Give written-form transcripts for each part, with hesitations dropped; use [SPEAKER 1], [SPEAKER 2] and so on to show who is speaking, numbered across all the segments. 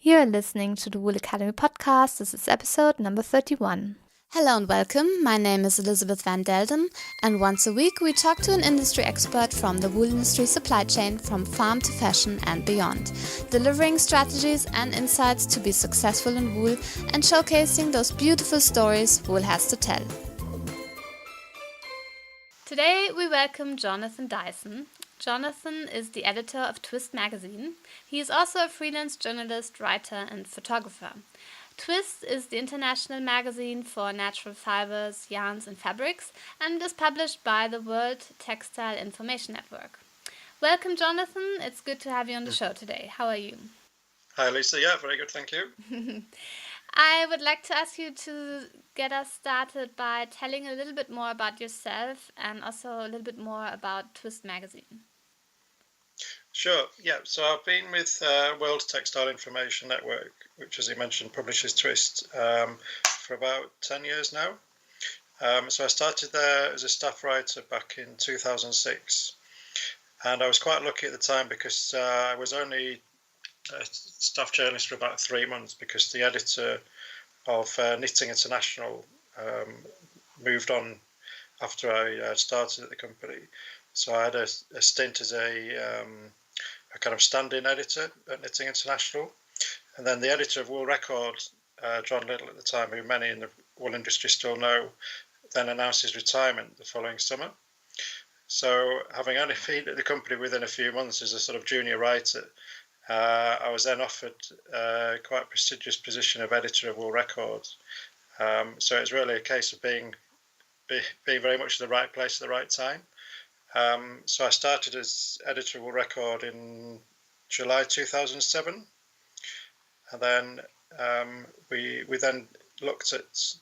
[SPEAKER 1] You are listening to the Wool Academy podcast. This is episode number 31.
[SPEAKER 2] Hello and welcome. My name is Elisabeth van Delden, and once a week we talk to an industry expert from the wool industry supply chain from farm to fashion and beyond, delivering strategies and insights to be successful in wool and showcasing those beautiful stories wool has to tell.
[SPEAKER 1] Today we welcome Jonathan Dyson. Jonathan is the editor of Twist magazine. He is also a freelance journalist, writer and photographer. Twist is the international magazine for natural fibers, yarns and fabrics and is published by the World Textile Information Network. Welcome, Jonathan. It's good to have you on the show today. How are you?
[SPEAKER 3] Hi, Lisa. Yeah, very good. Thank you.
[SPEAKER 1] I would like to ask you to get us started by telling a little bit more about yourself and also a little bit more about Twist magazine.
[SPEAKER 3] Sure. Yeah. So I've been with World Textile Information Network, which, as you mentioned, publishes Twist, for about 10 years now. So I started there as a staff writer back in 2006. And I was quite lucky at the time because I was only a staff journalist for about 3 months because the editor of Knitting International moved on after I started at the company. So I had a stint as a kind of stand-in editor at Knitting International. And then the editor of Wool Record, John Little at the time, who many in the wool industry still know, then announced his retirement the following summer. So having only been at the company within a few months as a sort of junior writer, I was then offered quite a prestigious position of editor of Wool Record. So it was really a case of being very much in the right place at the right time. So I started as editor of Wool Record in July 2007, and then we then looked at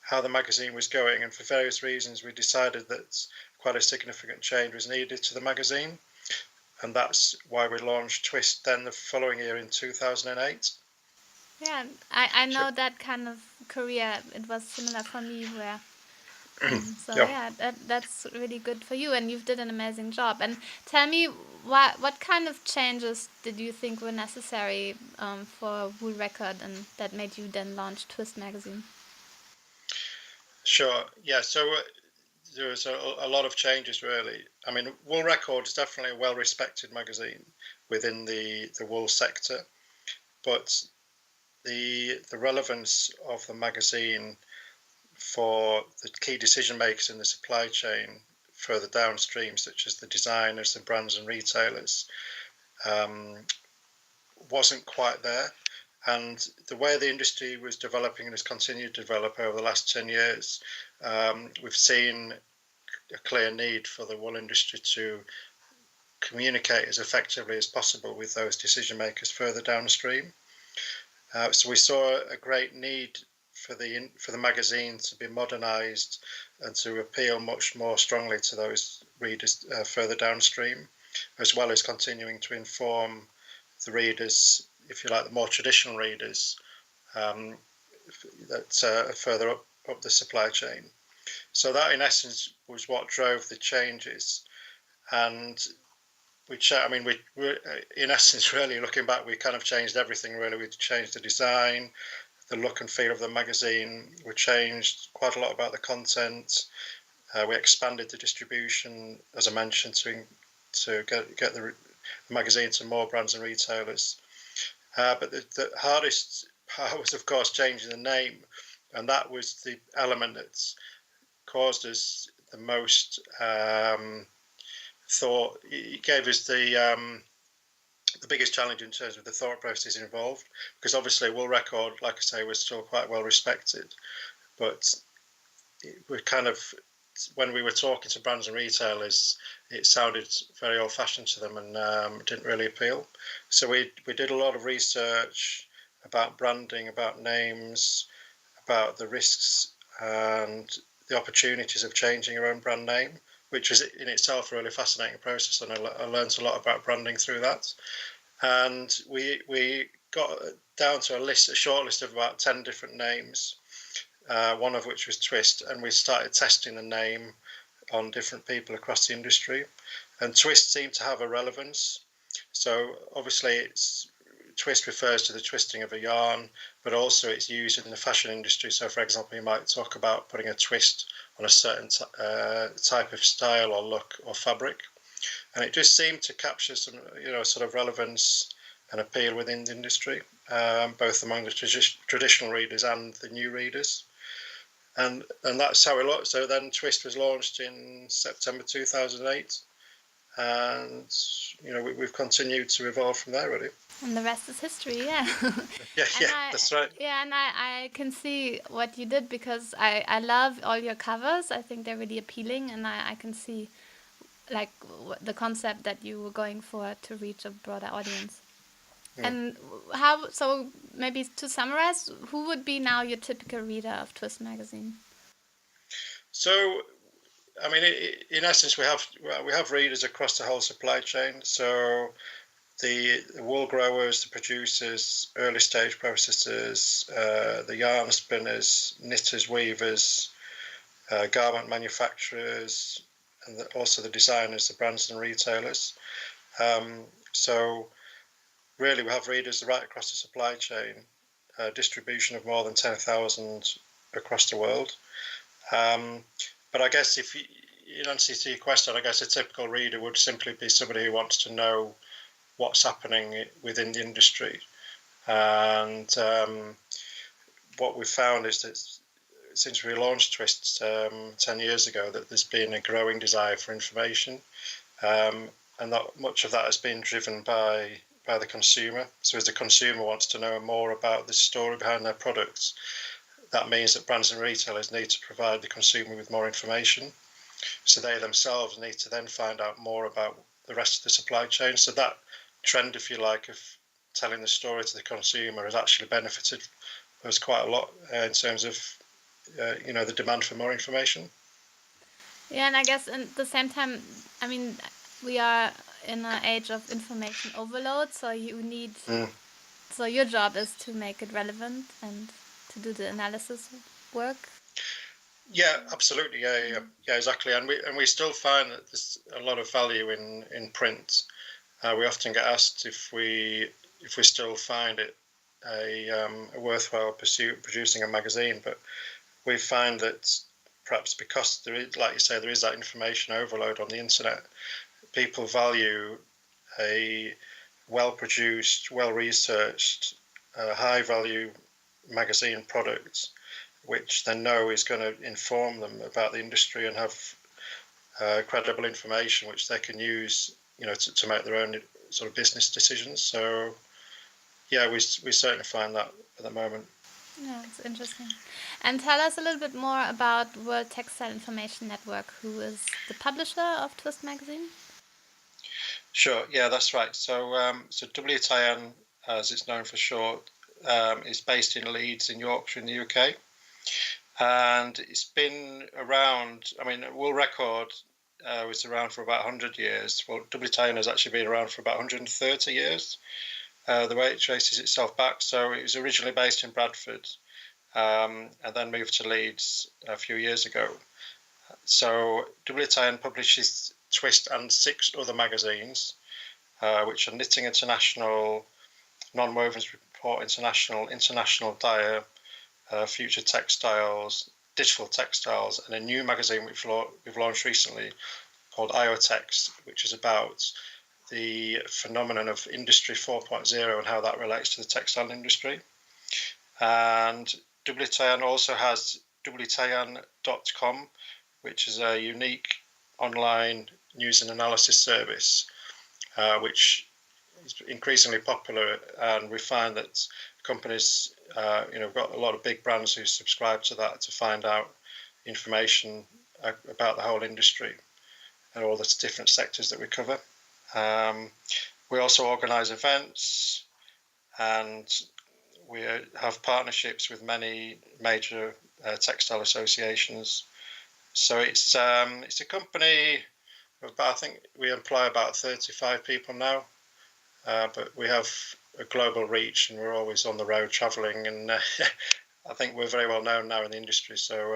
[SPEAKER 3] how the magazine was going, and for various reasons we decided that quite a significant change was needed to the magazine, and that's why we launched Twist then the following year in 2008.
[SPEAKER 1] Yeah, I know that kind of career. It was similar for me where that's really good for you, and you've did an amazing job. And tell me, what kind of changes did you think were necessary for Wool Record, and that made you then launch Twist magazine?
[SPEAKER 3] Sure. Yeah. So there was a lot of changes, really. I mean, Wool Record is definitely a well-respected magazine within the wool sector, but the relevance of the magazine for the key decision makers in the supply chain further downstream, such as the designers, the brands and retailers, wasn't quite there. And the way the industry was developing and has continued to develop over the last 10 years, we've seen a clear need for the wool industry to communicate as effectively as possible with those decision makers further downstream. So we saw a great need for the magazine to be modernised and to appeal much more strongly to those readers further downstream, as well as continuing to inform the readers, if you like, the more traditional readers that are further up the supply chain. So that, in essence, was what drove the changes. And we in essence, really looking back, we kind of changed everything. Really, we changed the design, the look and feel of the magazine. We changed quite a lot about the content. We expanded the distribution, as I mentioned, to get the magazine to more brands and retailers. But the hardest part was, of course, changing the name, and that was the element that's caused us the most thought. It gave us the biggest challenge in terms of the thought process involved, because obviously Wool Record, like I say, was still quite well respected, but we kind of, when we were talking to brands and retailers, it sounded very old-fashioned to them and didn't really appeal. So we did a lot of research about branding, about names, about the risks and the opportunities of changing your own brand name, which is in itself a really fascinating process, and I learned a lot about branding through that. And we got down to a short list of about 10 different names, one of which was Twist, and we started testing the name on different people across the industry. And Twist seemed to have a relevance. So obviously it's twist refers to the twisting of a yarn, but also it's used in the fashion industry. So, for example, you might talk about putting a twist on a certain type of style or look or fabric. And it just seemed to capture some, sort of relevance and appeal within the industry, both among the traditional readers and the new readers. And that's how it looked. So then Twist was launched in September 2008. And, we've continued to evolve from there, really.
[SPEAKER 1] And the rest is history, yeah.
[SPEAKER 3] That's right.
[SPEAKER 1] Yeah, and I can see what you did, because I love all your covers. I think they're really appealing, and I can see like the concept that you were going for to reach a broader audience.
[SPEAKER 3] Yeah.
[SPEAKER 1] And so maybe to summarize, who would be now your typical reader of Twist magazine?
[SPEAKER 3] So, I mean, in essence, we have readers across the whole supply chain. So the wool growers, the producers, early stage processors, the yarn spinners, knitters, weavers, garment manufacturers, and also the designers, the brands and retailers. So really, we have readers right across the supply chain, distribution of more than 10,000 across the world. But I guess in answer to your question, I guess a typical reader would simply be somebody who wants to know what's happening within the industry. And what we've found is that since we launched Twist 10 years ago, that there's been a growing desire for information. And not much of that has been driven by the consumer. So as the consumer wants to know more about the story behind their products, that means that brands and retailers need to provide the consumer with more information. So they themselves need to then find out more about the rest of the supply chain. So that trend, if you like, of telling the story to the consumer has actually benefited us quite a lot in terms of, the demand for more information.
[SPEAKER 1] Yeah, and I guess at the same time, I mean, we are in an age of information overload, so so your job is to make it relevant and to do the analysis work.
[SPEAKER 3] Yeah, absolutely. Yeah, exactly. And we still find that there's a lot of value in print. We often get asked if we still find it a worthwhile pursuit producing a magazine, but we find that perhaps because there is, like you say, there is that information overload on the internet, people value a well-produced, well-researched, high-value magazine product, which they know is going to inform them about the industry and have credible information which they can use, to make their own sort of business decisions. So, yeah, we certainly find that at the moment.
[SPEAKER 1] Yeah, it's interesting. And tell us a little bit more about World Textile Information Network, who is the publisher of Twist magazine.
[SPEAKER 3] Sure. Yeah, that's right. So, WTIN, as it's known for short, is based in Leeds in Yorkshire in the UK. And it's been around, I mean, Wool Record was around for about 100 years. Well, WTIN has actually been around for about 130 years, the way it traces itself back. So it was originally based in Bradford and then moved to Leeds a few years ago. So WTIN publishes Twist and 6 other magazines, which are Knitting International, Non-Wovens Report International, International Dyer, Future Textiles, Digital Textiles, and a new magazine which we've launched recently called IoTex, which is about the phenomenon of Industry 4.0 and how that relates to the textile industry. And WTIN also has WTIN.com, which is a unique online news and analysis service, which is increasingly popular. And we find that companies, we've got a lot of big brands who subscribe to that to find out information about the whole industry and all the different sectors that we cover. We also organise events, and we have partnerships with many major textile associations. So it's a company of I think we employ about 35 people now, but we have a global reach and we're always on the road travelling, and I think we're very well known now in the industry. So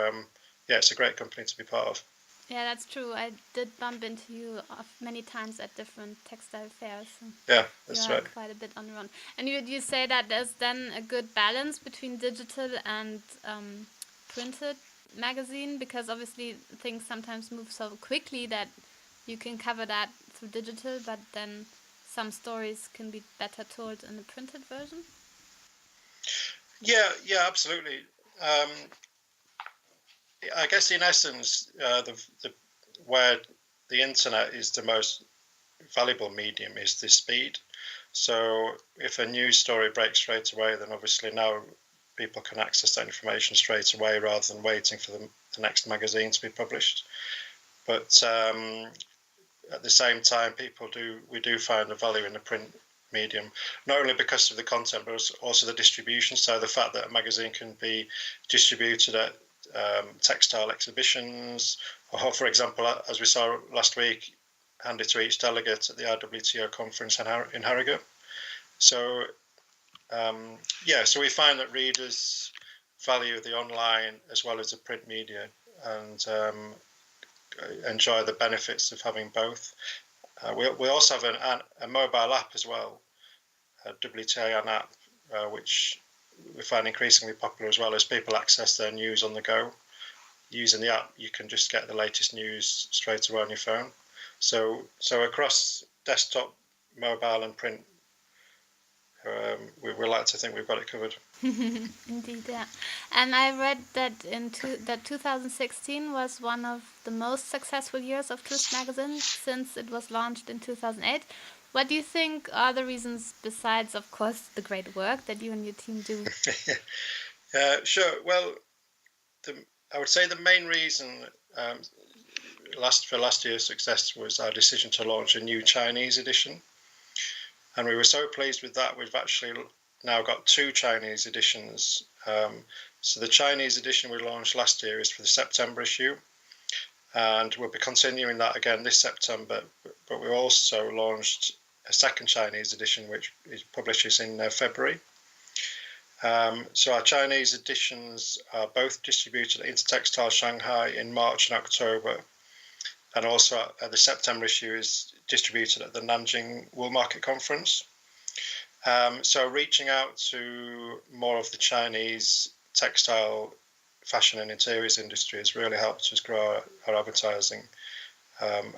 [SPEAKER 3] yeah, it's a great company to be part of.
[SPEAKER 1] Yeah, that's true. I did bump into you many times at different textile fairs. So
[SPEAKER 3] Yeah,
[SPEAKER 1] you
[SPEAKER 3] that's
[SPEAKER 1] are
[SPEAKER 3] right.
[SPEAKER 1] quite a bit on the run. And you say that there's then a good balance between digital and printed magazine, because obviously things sometimes move so quickly that you can cover that through digital, but then some stories can be better told in the printed version.
[SPEAKER 3] Yeah, absolutely. Um, I guess in essence, the where the internet is the most valuable medium is the speed. So if a news story breaks straight away, then obviously now people can access that information straight away rather than waiting for the next magazine to be published. But at the same time, we do find the value in the print medium, not only because of the content, but also the distribution. So the fact that a magazine can be distributed at textile exhibitions, or for example, as we saw last week, handed to each delegate at the RWTO conference in Harrogate. So so we find that readers value the online as well as the print media, and enjoy the benefits of having both. We also have a mobile app as well, a WTAN app, which we find increasingly popular as well as people access their news on the go. Using the app, you can just get the latest news straight away on your phone. So across desktop, mobile, and print, we like to think we've got it covered.
[SPEAKER 1] Indeed, yeah. And I read that that 2016 was one of the most successful years of Twist magazine since it was launched in 2008. What do you think are the reasons, besides, of course, the great work that you and your team do?
[SPEAKER 3] Sure. Well, I would say the main reason um, for last year's success was our decision to launch a new Chinese edition, and we were so pleased with that. We've actually now got 2 Chinese editions. So the Chinese edition we launched last year is for the September issue, and we'll be continuing that again this September. But we also launched a second Chinese edition, which publishes in February. So our Chinese editions are both distributed at Intertextile Shanghai in March and October, and also the September issue is distributed at the Nanjing Wool Market Conference. So reaching out to more of the Chinese textile, fashion and interiors industry has really helped us grow our advertising,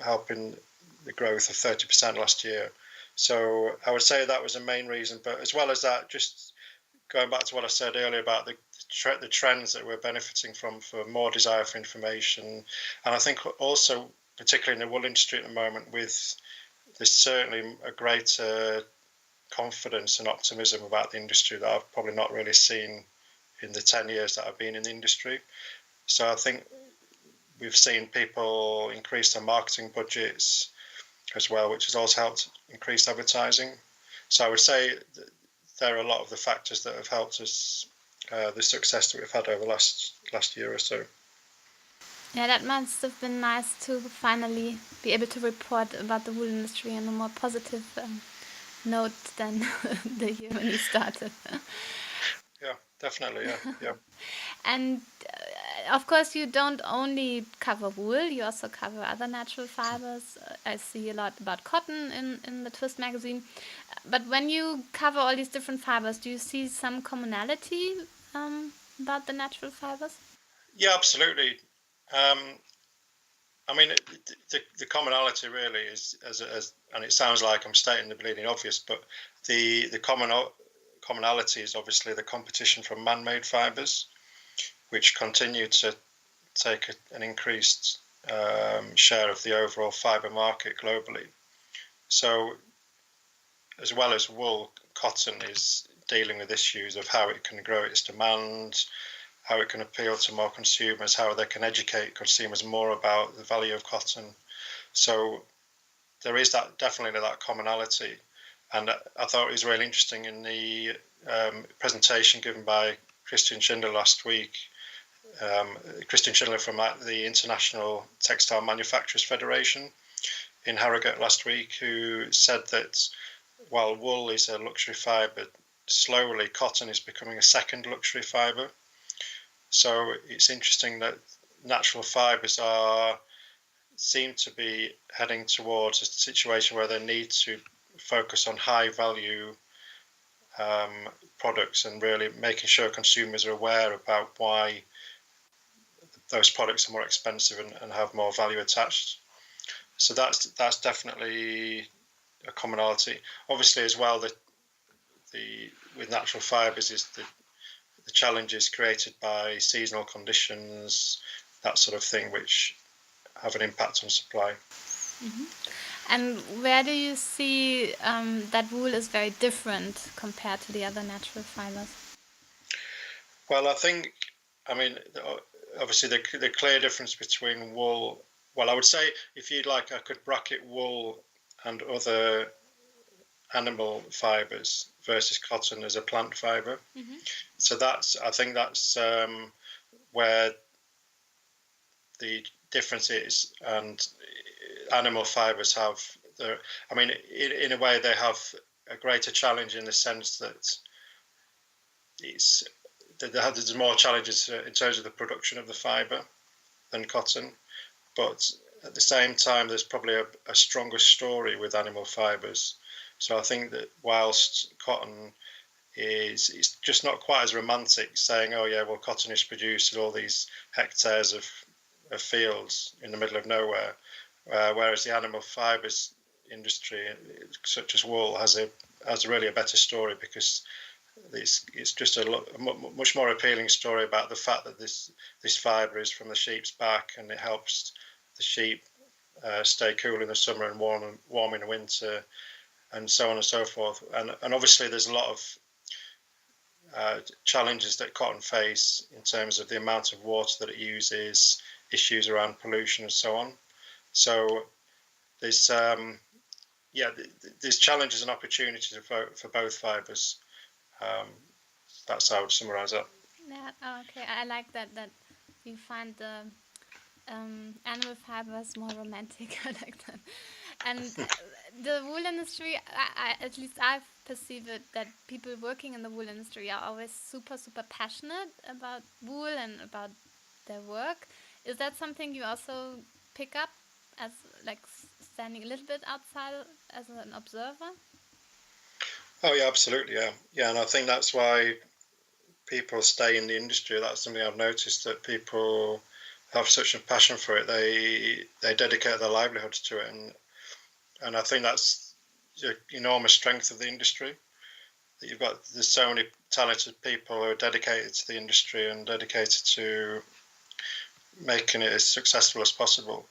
[SPEAKER 3] helping the growth of 30% last year. So I would say that was the main reason. But as well as that, just going back to what I said earlier about the trends that we're benefiting from, for more desire for information. And I think also, particularly in the wool industry at the moment, there's certainly a greater confidence and optimism about the industry that I've probably not really seen in the 10 years that I've been in the industry. So I think we've seen people increase their marketing budgets as well, which has also helped increase advertising. So I would say there are a lot of the factors that have helped us, the success that we've had over the last year or so.
[SPEAKER 1] Yeah, that must have been nice to finally be able to report about the wool industry on a more positive note than the year when you started.
[SPEAKER 3] Yeah, definitely. Yeah.
[SPEAKER 1] And of course, you don't only cover wool, you also cover other natural fibers. I see a lot about cotton in the Twist magazine. But when you cover all these different fibers, do you see some commonality about the natural fibers?
[SPEAKER 3] Yeah, absolutely. Um, I mean, the commonality really is, and it sounds like I'm stating the bleeding obvious, but the commonality is obviously the competition from man-made fibers, which continue to take an increased share of the overall fiber market globally. So, as well as wool, cotton is dealing with issues of how it can grow its demand, how it can appeal to more consumers, how they can educate consumers more about the value of cotton. So there is definitely that commonality. And I thought it was really interesting in the presentation given by Christian Schindler last week. Christian Schindler from the International Textile Manufacturers Federation in Harrogate last week, who said that while wool is a luxury fibre, slowly cotton is becoming a second luxury fibre. So it's interesting that natural fibres are seem to be heading towards a situation where they need to focus on high value products and really making sure consumers are aware about why those products are more expensive and have more value attached. So that's definitely a commonality. Obviously, as well, the with natural fibres is the challenges created by seasonal conditions, that sort of thing, which have an impact on supply.
[SPEAKER 1] Mm-hmm. And where do you see that wool is very different compared to the other natural fibers?
[SPEAKER 3] Well, I mean, obviously the clear difference between wool. Well, I would say if you'd like, I could bracket wool and other animal fibers versus cotton as a plant fiber. Mm-hmm. So I think that's where the difference is, and animal fibers have I mean, in a way, they have a greater challenge in the sense that there's more challenges in terms of the production of the fiber than cotton, but at the same time, there's probably a stronger story with animal fibers. So I think that whilst cotton is just not quite as romantic, saying, "Oh yeah, well, cotton is produced in all these hectares of fields in the middle of nowhere," whereas the animal fibers industry, such as wool, has really a better story because it's just a much more appealing story about the fact that this fibre is from the sheep's back and it helps the sheep stay cool in the summer and warm in the winter, and so on and so forth. And obviously there's a lot of challenges that cotton face in terms of the amount of water that it uses, issues around pollution and so on. So there's there's challenges and opportunities for both fibres. That's how I would summarise that.
[SPEAKER 1] Yeah. Oh, okay. I like that you find the animal fibers more romantic. I like that. And the wool industry, at least I perceive it that people working in the wool industry are always super, super passionate about wool and about their work. Is that something you also pick up as like standing a little bit outside as an observer?
[SPEAKER 3] Oh yeah, absolutely, yeah, and I think that's why people stay in the industry. That's something I've noticed, that people have such a passion for it. They dedicate their livelihoods to it, and I think that's the enormous strength of the industry. That there's so many talented people who are dedicated to the industry and dedicated to making it as successful as possible.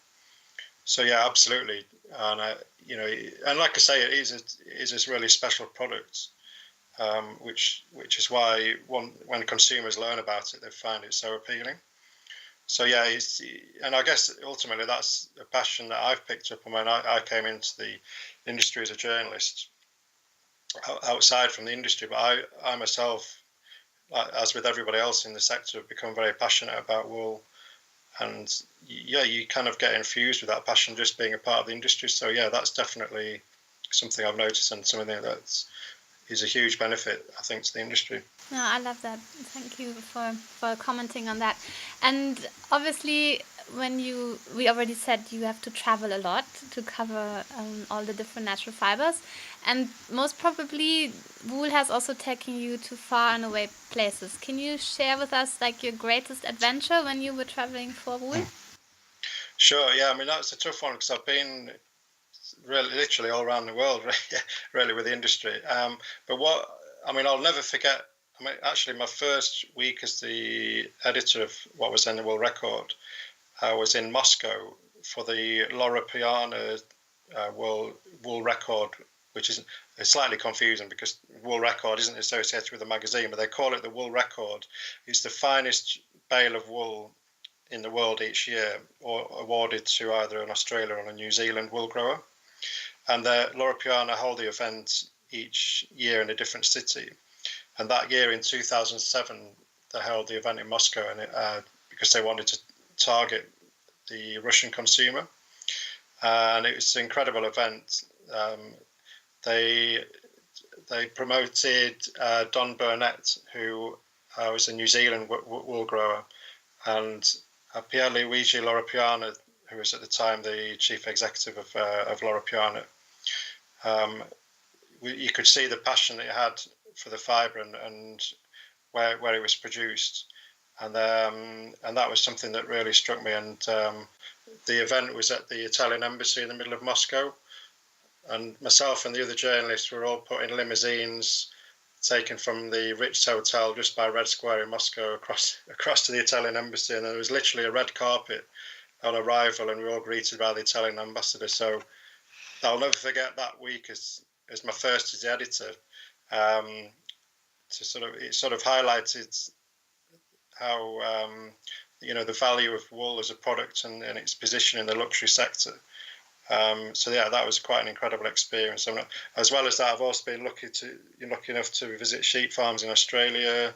[SPEAKER 3] So yeah, absolutely, and and like I say, it is a really special product, which is why when consumers learn about it, they find it so appealing. So yeah, and I guess ultimately that's a passion that I've picked up. I mean, I came into the industry as a journalist outside from the industry, but I myself, as with everybody else in the sector, have become very passionate about wool. And yeah, you kind of get infused with that passion just being a part of the industry. So yeah, that's definitely something I've noticed and something that is a huge benefit, I think, to the industry.
[SPEAKER 1] No, I love that. Thank you for commenting on that. And obviously, we already said you have to travel a lot to cover all the different natural fibers, and most probably wool has also taken you to far and away places. Can you share with us like your greatest adventure when you were traveling for wool?
[SPEAKER 3] Sure. Yeah. I mean, that's a tough one because I've been really, literally all around the world, really, with the industry. But I'll never forget. I mean, actually, my first week as the editor of what was then the World Record, I was in Moscow for the Laura Piana World Record, which is slightly confusing because Wool Record isn't associated with a magazine, but they call it the Wool Record. It's the finest bale of wool in the world each year, or awarded to either an Australian or a New Zealand wool grower. And Laura Piana hold the event each year in a different city. And that year in 2007, they held the event in Moscow, and because they wanted to target the Russian consumer. And it was an incredible event. They promoted Don Burnett, who was a New Zealand wool grower, and Pierluigi Loro Piana, who was at the time the chief executive of Loro Piana. You could see the passion that he had for the fibre and where it was produced, and that was something that really struck me. And the event was at the Italian embassy in the middle of Moscow, and myself and the other journalists were all put in limousines taken from the Ritz Hotel just by Red Square in Moscow across to the Italian embassy, and there was literally a red carpet on arrival, and we were all greeted by the Italian ambassador. So I'll never forget that week as my first as the editor. It sort of highlighted how the value of wool as a product and its position in the luxury sector. That was quite an incredible experience. As well as that, I've also been lucky enough to visit sheep farms in Australia.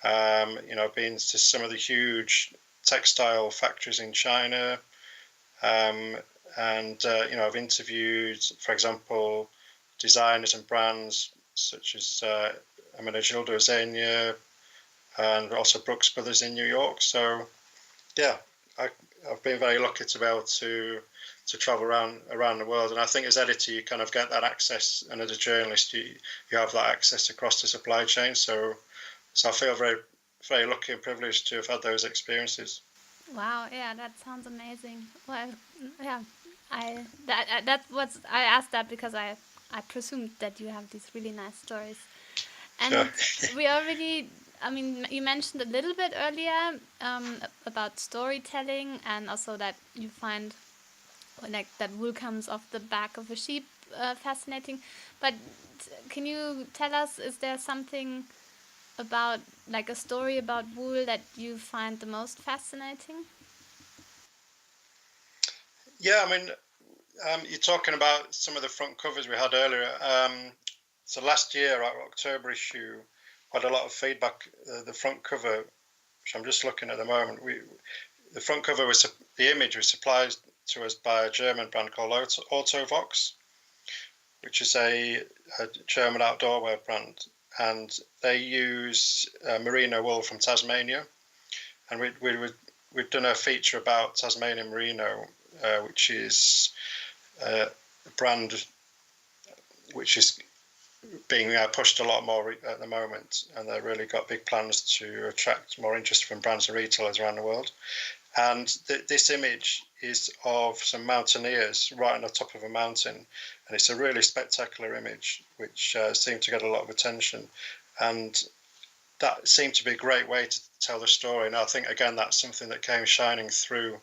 [SPEAKER 3] I've been to some of the huge textile factories in China, and I've interviewed, for example, designers and brands such as Gilda Zegna and also Brooks Brothers in New York. So, yeah, I've been very lucky to be able to travel around the world, and I think as editor you kind of get that access, and as a journalist you have that access across the supply chain. So I feel very, very lucky and privileged to have had those experiences.
[SPEAKER 1] Wow, yeah, that sounds amazing. Well, yeah, I asked that because I presumed that you have these really nice stories, and
[SPEAKER 3] Sure.
[SPEAKER 1] we already. I mean, you mentioned a little bit earlier about storytelling, and also that you find like that wool comes off the back of a sheep fascinating. But can you tell us, is there something about, like, a story about wool that you find the most fascinating?
[SPEAKER 3] Yeah, I mean, you're talking about some of the front covers we had earlier. So last year, our October issue had a lot of feedback. The front cover, which I'm just looking at the moment, the front cover the image was supplied to us by a German brand called Autovox, which is a German outdoor wear brand, and they use merino wool from Tasmania, and we'd done a feature about Tasmanian merino, which is a brand which is being pushed a lot more at the moment, and they've really got big plans to attract more interest from brands and retailers around the world. And this image is of some mountaineers right on the top of a mountain, and it's a really spectacular image which seemed to get a lot of attention, and that seemed to be a great way to tell the story. And I think again that's something that came shining through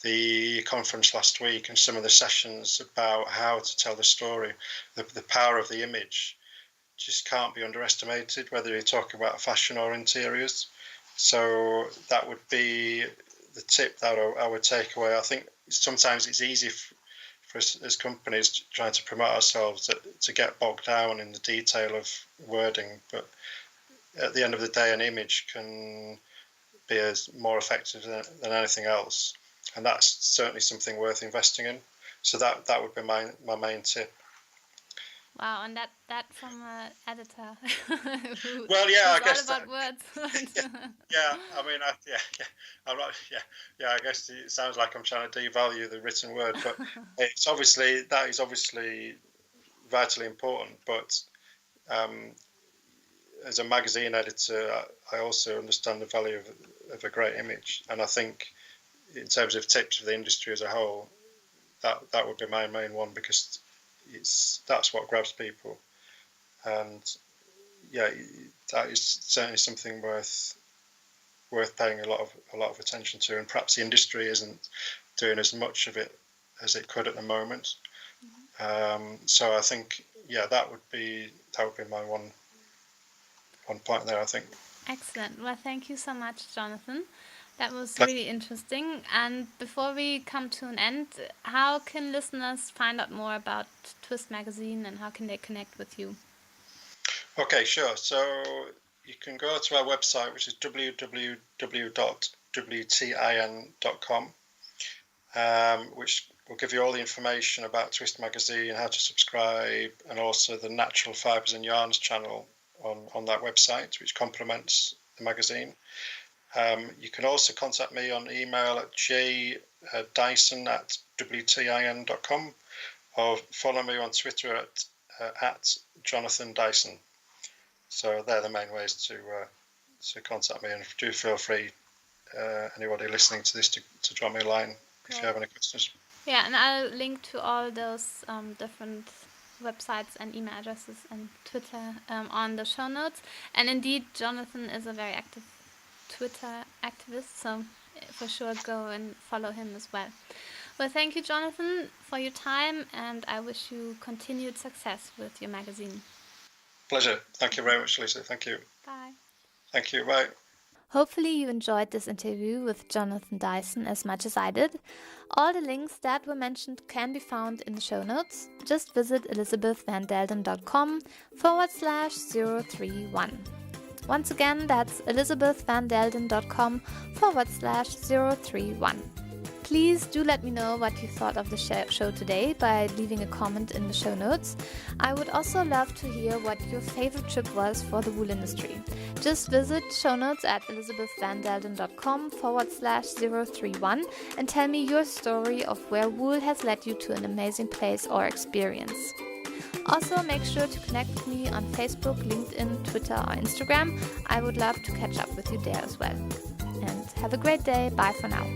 [SPEAKER 3] the conference last week and some of the sessions about how to tell the story. The power of the image just can't be underestimated, whether you're talking about fashion or interiors. So that would be the tip that I would take away. I think sometimes it's easy for us as companies trying to promote ourselves to get bogged down in the detail of wording, but at the end of the day, an image can be more effective than anything else, and that's certainly something worth investing in. So that would be my main tip.
[SPEAKER 1] Wow, and that from an editor who
[SPEAKER 3] Well, yeah, I
[SPEAKER 1] is all
[SPEAKER 3] guess
[SPEAKER 1] about words.
[SPEAKER 3] yeah. I mean, I'm not. Yeah. I guess it sounds like I'm trying to devalue the written word, but that is obviously vitally important. But as a magazine editor, I also understand the value of a great image, and I think in terms of tips for the industry as a whole, that would be my main one, because that's what grabs people, and yeah, that is certainly something worth paying a lot of attention to, and perhaps the industry isn't doing as much of it as it could at the moment. So I think that would be my one point there, I think.
[SPEAKER 1] Excellent. Well, thank you so much, Jonathan. That was
[SPEAKER 3] But,
[SPEAKER 1] really interesting. And before we come to an end, how can listeners find out more about Twist Magazine, and how can they connect with you?
[SPEAKER 3] okay, sure. So you can go to our website, which is www.wtin.com, which will give you all the information about Twist Magazine, how to subscribe, and also the Natural Fibres and Yarns channel on that website, which complements the magazine. You can also contact me on email at jdyson@wtin.com, or follow me on Twitter at Jonathan Dyson. So they're the main ways to contact me, and do feel free, anybody listening to this, to drop me a line if you have any questions.
[SPEAKER 1] Yeah, and I'll link to all those different websites and email addresses and Twitter on the show notes. And indeed, Jonathan is a very active Twitter activist, so for sure go and follow him as well. Well, thank you, Jonathan, for your time, and I wish you continued success with your magazine.
[SPEAKER 3] Pleasure. Thank you very much, Lisa. Thank you.
[SPEAKER 1] Bye.
[SPEAKER 3] Thank you. Bye.
[SPEAKER 2] Hopefully you enjoyed this interview with Jonathan Dyson as much as I did. All the links that were mentioned can be found in the show notes. Just visit elisabethvandelden.com/031. Once again, that's elisabethvandelden.com/031. Please do let me know what you thought of the show today by leaving a comment in the show notes. I would also love to hear what your favorite trip was for the wool industry. Just visit show notes at elisabethvandelden.com/031 and tell me your story of where wool has led you to an amazing place or experience. Also, make sure to connect with me on Facebook, LinkedIn, Twitter, or Instagram. I would love to catch up with you there as well. And have a great day. Bye for now.